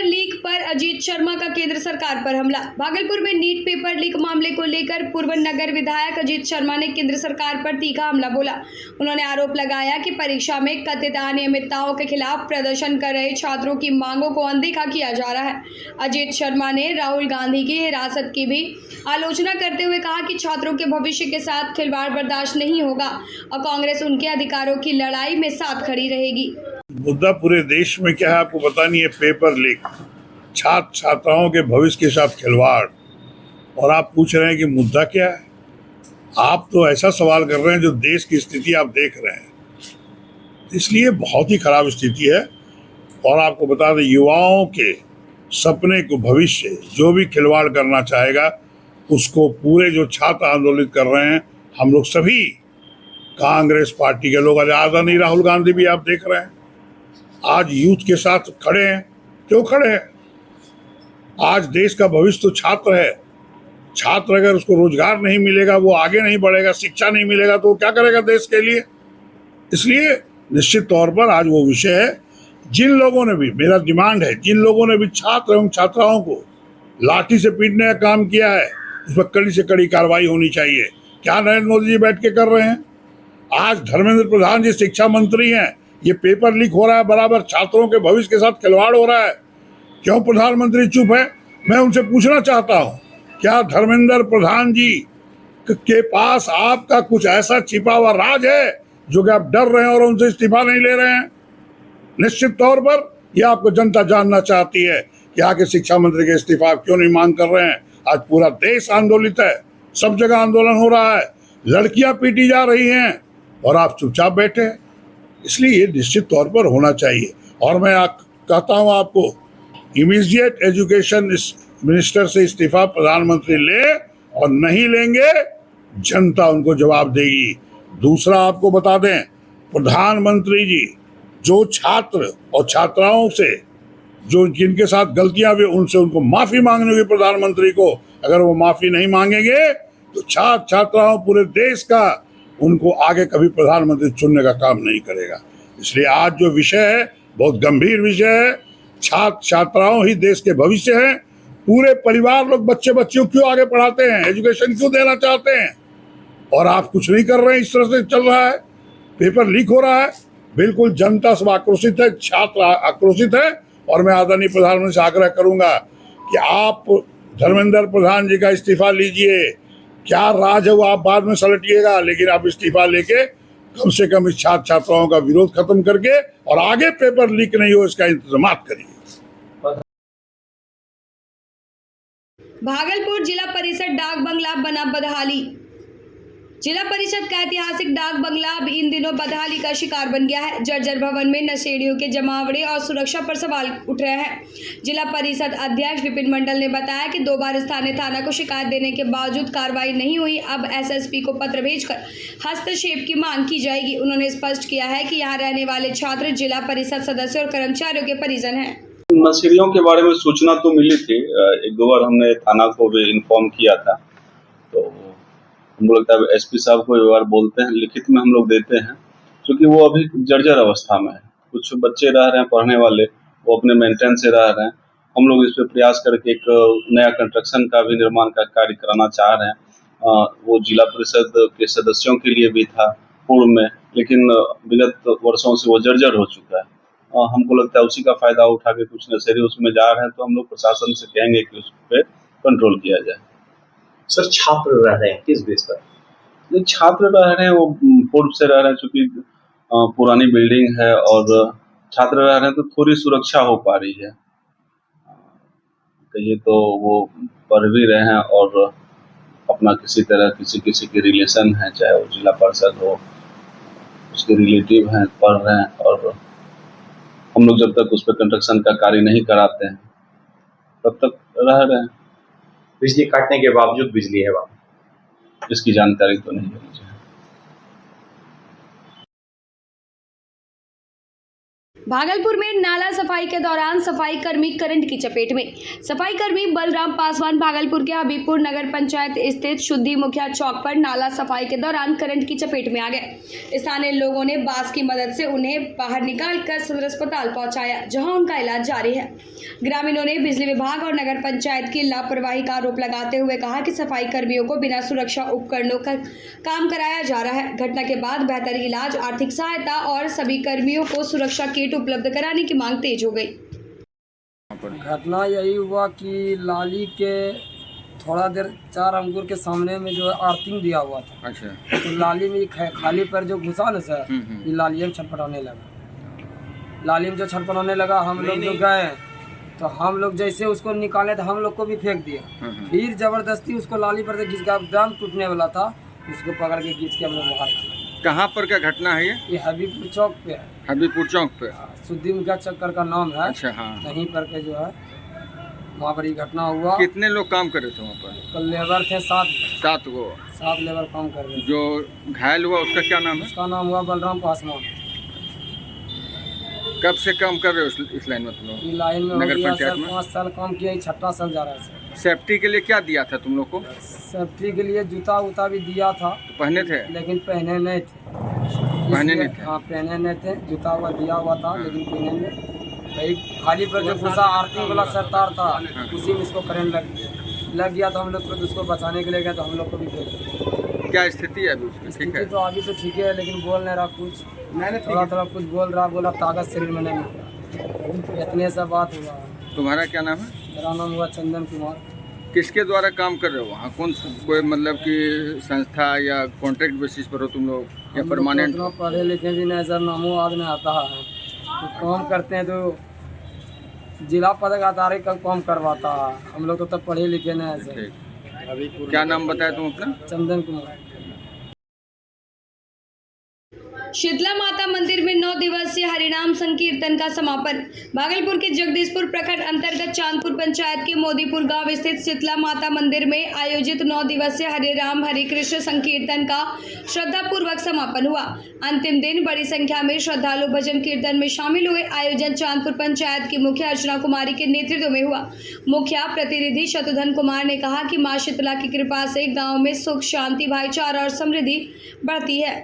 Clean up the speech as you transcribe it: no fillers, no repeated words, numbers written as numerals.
Paper leak पर अजीत शर्मा का केंद्र सरकार पर हमला। भागलपुर में नीट पेपर लीक मामले को लेकर पूर्व नगर विधायक अजीत शर्मा ने केंद्र सरकार पर तीखा हमला बोला। उन्होंने आरोप लगाया कि परीक्षा में कथित अनियमितताओं के खिलाफ प्रदर्शन कर रहे छात्रों की मांगों को अनदेखा किया जा रहा है। अजीत शर्मा ने राहुल गांधी की हिरासत की भी आलोचना करते हुए कहा कि छात्रों के भविष्य के साथ खिलवाड़ बर्दाश्त नहीं होगा और कांग्रेस उनके अधिकारों की लड़ाई में साथ खड़ी रहेगी। मुद्दा पूरे देश में क्या है आपको पता नहीं है। पेपर लीक, छात्र छात्राओं के भविष्य के साथ खिलवाड़, और आप पूछ रहे हैं कि मुद्दा क्या है। आप तो ऐसा सवाल कर रहे हैं जो देश की स्थिति आप देख रहे हैं, इसलिए बहुत ही खराब स्थिति है। और आपको बता दें, युवाओं के सपने को, भविष्य, जो भी खिलवाड़ करना चाहेगा उसको पूरे जो छात्र आंदोलित कर रहे हैं, हम लोग सभी कांग्रेस पार्टी के लोग, आदरणीय राहुल गांधी भी आप देख रहे हैं, आज यूथ के साथ खड़े हैं। क्यों खड़े हैं? आज देश का भविष्य तो छात्र है। छात्र अगर उसको रोजगार नहीं मिलेगा, वो आगे नहीं बढ़ेगा, शिक्षा नहीं मिलेगा, तो वो क्या करेगा देश के लिए। इसलिए निश्चित तौर पर आज वो विषय है। जिन लोगों ने भी, मेरा डिमांड है, जिन लोगों ने भी छात्र एवं छात्राओं को लाठी से पीटने का काम किया है, उस पर कड़ी से कड़ी कार्रवाई होनी चाहिए। क्या नरेंद्र मोदी जी बैठ के कर रहे हैं? आज धर्मेंद्र प्रधान जी शिक्षा मंत्री हैं, ये पेपर लीक हो रहा है, बराबर छात्रों के भविष्य के साथ खिलवाड़ हो रहा है। क्यों प्रधानमंत्री चुप है? मैं उनसे पूछना चाहता हूं, क्या धर्मेंद्र प्रधान जी के पास आपका कुछ ऐसा छिपा हुआ राज है जो कि आप डर रहे हैं और उनसे इस्तीफा नहीं ले रहे हैं? निश्चित तौर पर यह आपको जनता जानना चाहती है कि आगे शिक्षा मंत्री के इस्तीफा क्यों नहीं मांग कर रहे हैं। आज पूरा देश आंदोलित है, सब जगह आंदोलन हो रहा है, लड़कियां पीटी जा रही हैं और आप चुपचाप बैठे हैं। इसलिए ये निश्चित तौर पर होना चाहिए। और मैं कहता हूँ आपको, इमीडिएट एजुकेशन मिनिस्टर से इस्तीफा प्रधानमंत्री ले, और नहीं लेंगे जनता उनको जवाब देगी। दूसरा आपको बता दें, प्रधानमंत्री जी जो छात्र और छात्राओं से, जो जिनके साथ गलतियां हुई, उनसे उनको माफी मांगनी होगी प्रधानमंत्री को। अगर वो माफी नहीं मांगेंगे तो छात्र छात्राओं, पूरे देश का, उनको आगे कभी प्रधानमंत्री चुनने का काम नहीं करेगा। इसलिए आज जो विषय है बहुत गंभीर विषय है। छात्र छात्राओं ही देश के भविष्य हैं। पूरे परिवार लोग बच्चे बच्चियों क्यों आगे पढ़ाते हैं, एजुकेशन क्यों देना चाहते हैं, और आप कुछ नहीं कर रहे हैं। इस तरह से चल रहा है, पेपर लीक हो रहा है। बिल्कुल जनता सब आक्रोशित है, छात्र आक्रोशित है। और मैं आदरणीय प्रधानमंत्री से आग्रह करूंगा कि आप धर्मेंद्र प्रधान जी का इस्तीफा लीजिए। क्या राज है वो आप बाद में सलटिएगा, लेकिन आप इस्तीफा लेके कम से कम इस छात्र छात्राओं का विरोध खत्म करके और आगे पेपर लीक नहीं हो इसका इंतजाम करिए। भागलपुर जिला परिषद डाक बंगला बना बदहाली। जिला परिषद का ऐतिहासिक डाक बंगला अब इन दिनों बदहाली का शिकार बन गया है। जर्जर भवन में नशेड़ियों के जमावड़े और सुरक्षा पर सवाल उठ रहे हैं। जिला परिषद अध्यक्ष विपिन मंडल ने बताया कि 2 बार स्थानीय थाना को शिकायत देने के बावजूद कार्रवाई नहीं हुई। अब एसएसपी को पत्र भेजकर हस्तक्षेप की मांग की जाएगी। उन्होंने स्पष्ट किया है कि यहाँ रहने वाले छात्र जिला परिषद सदस्य और कर्मचारियों के परिजन हैं। नशेड़ियों के बारे में सूचना तो मिली थी, 1-2 बार हमने थाना को भी इन्फॉर्म किया था। तो हम लोग एसपी साहब को एक बार बोलते हैं, लिखित में हम लोग देते हैं, क्योंकि वो अभी जर्जर अवस्था में है। कुछ बच्चे रह रहे हैं पढ़ने वाले, वो अपने मेंटेन से रह रहे हैं। हम लोग इस पे प्रयास करके एक नया कंस्ट्रक्शन का भी निर्माण का कार्य कराना चाह रहे हैं। वो जिला परिषद के सदस्यों के लिए भी था पूर्व में, लेकिन विगत वर्षों से वो जर्जर हो चुका है। हमको लगता है उसी का फायदा उठा के कुछ नशेड़ी उसमें जा रहे हैं, तो हम लोग प्रशासन से कहेंगे कि उस पर कंट्रोल किया जाए। सर, छात्र रह रहे हैं किस बेस पर? जो छात्र रह रहे हैं वो पूर्व से रह रहे हैं, चूंकि पुरानी बिल्डिंग है और छात्र रह रहे हैं तो थोड़ी सुरक्षा हो पा रही है। कहिए तो वो पढ़ भी रहे हैं और अपना किसी तरह किसी के रिलेशन है, चाहे वो जिला परिषद हो, उसके रिलेटिव हैं, पढ़ रहे हैं। और हम लोग जब तक उस पर कंस्ट्रक्शन का कार्य नहीं कराते हैं तब तक रह रहे हैं। बिजली काटने के बावजूद बिजली है वहाँ? इसकी जानकारी तो नहीं है मुझे। भागलपुर में नाला सफाई के दौरान सफाई कर्मी करंट की चपेट में। सफाई कर्मी बलराम पासवान भागलपुर के हबीबपुर नगर पंचायत स्थित शुद्धि मुखिया चौक पर नाला सफाई के दौरान करंट की चपेट में आ गए। स्थानीय लोगों ने बांस की मदद से उन्हें बाहर निकालकर सदर अस्पताल पहुंचाया, जहां उनका इलाज जारी है। ग्रामीणों ने बिजली विभाग और नगर पंचायत की लापरवाही का आरोप लगाते हुए कहा कि सफाई कर्मियों को बिना सुरक्षा उपकरणों का काम कराया जा रहा है। घटना के बाद बेहतर इलाज, आर्थिक सहायता और सभी कर्मियों को सुरक्षा किट उपलब्ध कराने की मांग तेज हो गई। घटना यही हुआ कि लाली के थोड़ा देर 4 अंकुर के सामने में जो है आर्थिंग दिया हुआ था। अच्छा। तो लाली में खाली पर जो घुसा ना सर, ये लाली में छटपटाने लगा। लाली में जो छटपटाने लगा, हम लोग जो गए तो हम लोग जैसे उसको निकाले तो हम लोग को भी फेंक दिया। फिर जबरदस्ती उसको लाली पर से खींच के दम टूटने वाला था, उसको पकड़ के खींच के हम लोग बाहर। कहाँ पर क्या घटना है ये हबीबपुर चौक पे है। हबीबपुर चौक पे। शुद्धि मुखिया चक्कर का नाम है। अच्छा, हाँ। कहीं पर के जो है वहाँ पर ये घटना हुआ। कितने लोग काम कर रहे थे वहाँ पर? कल लेबर थे 7 गो। 7 लेबर काम कर रहे थे। जो घायल हुआ उसका क्या नाम है? उसका नाम हुआ बलराम पासवान। कब से काम कर रहे हो इस लाइन में तुम लोग? ये लाइन में नगर हो गया पंचायत सर में 5 साल काम किया, 6ठा साल जा रहा है सर। सेफ्टी के लिए क्या दिया था तुम लोग को? सेफ्टी के लिए जूता उता भी दिया था, तो पहने थे? लेकिन पहने नहीं थे। पहने नहीं थे? हाँ, पहने नहीं थे। जूता हुआ दिया हुआ था, लेकिन पहने नहीं। भाई खाली पर जो घुसा आर्थिंग वाला सरतार था, उसी में इसको करंट लग गया। तो हम लोग तुरंत उसको बचाने के लिए गए, तो हम लोग को भी फेंक दिया। क्या स्थिति है अभी उसकी? ठीक है। तो अभी तो ठीक है, लेकिन बोल नहीं रहा कुछ। थोड़ा कुछ बोल रहा, बोला ताकत शरीर में नहीं मिल रहा। इतने सा बात हुआ। तुम्हारा क्या नाम है? मेरा नाम हुआ चंदन कुमार। किसके द्वारा काम कर रहे हो वहाँ? कौन कोई मतलब कि संस्था या कॉन्ट्रैक्ट बेसिस पर हो तुम लोग या परमानेंट? पढ़े लिखे भी नहीं सर, नामो आज नहीं आता है। तो काम करते हैं तो जिला पदाधिकारी का काम करवाता है। हम लोग तो तब पढ़े लिखे नहीं है सर। क्या नाम बताया तुम अपना? चंदन कुमार। शीतला माता मंदिर में 9 दिवसीय हरिनाम संकीर्तन का समापन। भागलपुर के जगदीशपुर प्रखंड अंतर्गत चांदपुर पंचायत के मोदीपुर गांव स्थित शीतला माता मंदिर में आयोजित 9 दिवसीय हरे राम हरे कृष्ण संकीर्तन का श्रद्धापूर्वक समापन हुआ। अंतिम दिन बड़ी संख्या में श्रद्धालु भजन कीर्तन में शामिल हुए। आयोजन चांदपुर पंचायत की मुखिया अर्चना कुमारी के नेतृत्व में हुआ। मुखिया प्रतिनिधि शत्रुघ्न कुमार ने कहा कि मां शीतला की कृपा से गाँव में सुख, शांति, भाईचारा और समृद्धि बढ़ती है।